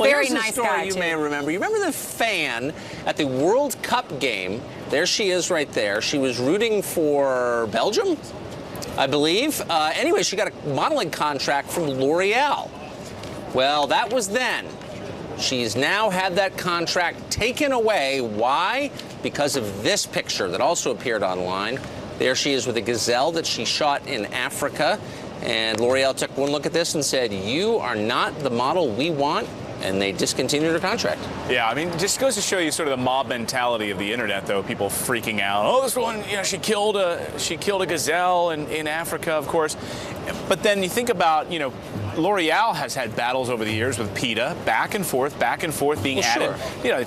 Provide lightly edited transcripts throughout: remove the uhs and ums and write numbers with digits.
Very here's nice a story guy, you too. may remember. You remember the fan at the World Cup game? There she is right there. She was rooting for Belgium, I believe. Anyway, she got a modeling contract from L'Oreal. Well, that was then. She's now had that contract taken away. Why? Because of this picture that also appeared online. There she is with a gazelle that she shot in Africa. And L'Oreal took one look at this and said, "You are not the model we want." And they discontinued her contract. Yeah, I mean, it just goes to show you sort of the mob mentality of the internet, though. People freaking out. Oh, this one, you know, she killed a gazelle in Africa, of course. But then you think about, you know, L'Oreal has had battles over the years with PETA, back and forth, being added. Sure. You know, they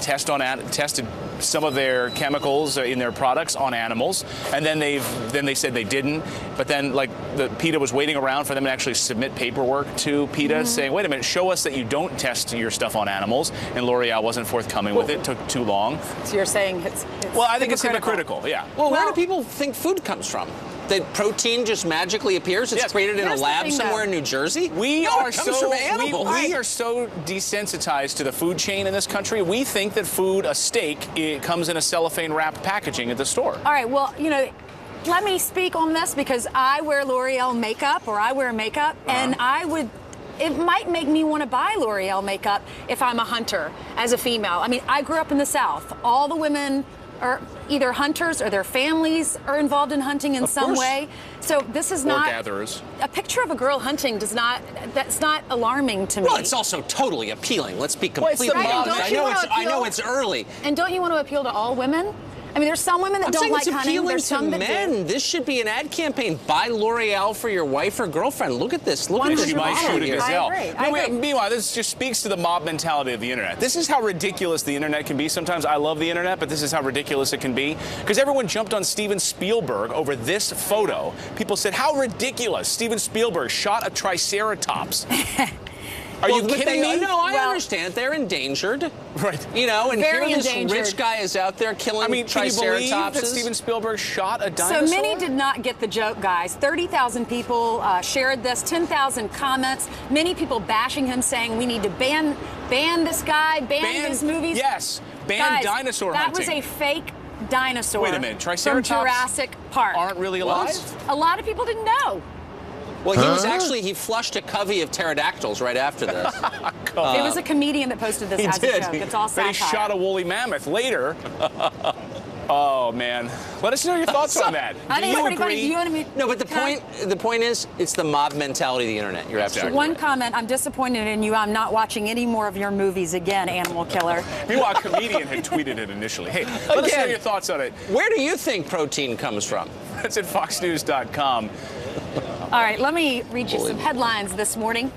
tested some of their chemicals in their products on animals, and then they said they didn't. But then, like, the PETA was waiting around for them to actually submit paperwork to PETA saying, "Wait a minute, show us that you don't test your stuff on animals." And L'Oreal wasn't forthcoming with it. Took too long. So you're saying it's well, I think it's hypocritical. Yeah. Well, where do people think food comes from? That protein just magically appears? It's created in a lab somewhere in New Jersey? We No, are it comes from animals. we are so desensitized to the food chain in this country. We think that food, a steak, it comes in a cellophane wrapped packaging at the store. All right, well, you know, let me speak on this because I wear L'Oreal makeup, or I wear makeup, and it might make me want to buy L'Oreal makeup if I'm a hunter as a female. I mean, I grew up in the South. All the women are either hunters or their families are involved in hunting in some way. So this is not gatherers. A picture of a girl hunting that's not alarming to me. Well, it's also totally appealing. Let's be completely honest. I know it's early. And don't you want to appeal to all women? I mean, there's some women that don't like hunting. There's some that do. This should be an ad campaign. Buy L'Oreal for your wife or girlfriend. Look at this. Look at this. She might shoot a gazelle. I agree. Meanwhile, this just speaks to the mob mentality of the internet. This is how ridiculous the internet can be. Sometimes I love the internet, but this is how ridiculous it can be. Because everyone jumped on Steven Spielberg over this photo. People said, how ridiculous. Steven Spielberg shot a triceratops. Are you kidding me? No, I understand. They're endangered. Right. You know, and here Very this endangered. rich guy is out there killing can you believe that triceratopses. Steven Spielberg shot a dinosaur? So many did not get the joke, guys. 30,000 people shared this, 10,000 comments. Many people bashing him, saying we need to ban this guy, ban his movies. Yes, ban guys, dinosaur that hunting. was a fake dinosaur. Wait a minute, triceratops from Jurassic Park. aren't really alive? A lot of people didn't know. Well, he flushed a covey of pterodactyls right after this. It was a comedian that posted this as a joke. It's all satire. But he shot a woolly mammoth later. Oh, man. Let us know your thoughts on that. I think it's pretty funny. No, but the point is, it's the mob mentality of the internet. You're absolutely One right. comment, I'm disappointed in you. I'm not watching any more of your movies again, Animal Killer. Meanwhile, a comedian had tweeted it initially. Hey, let us know your thoughts on it. Where do you think protein comes from? That's at foxnews.com. All right, let me read you some headlines this morning.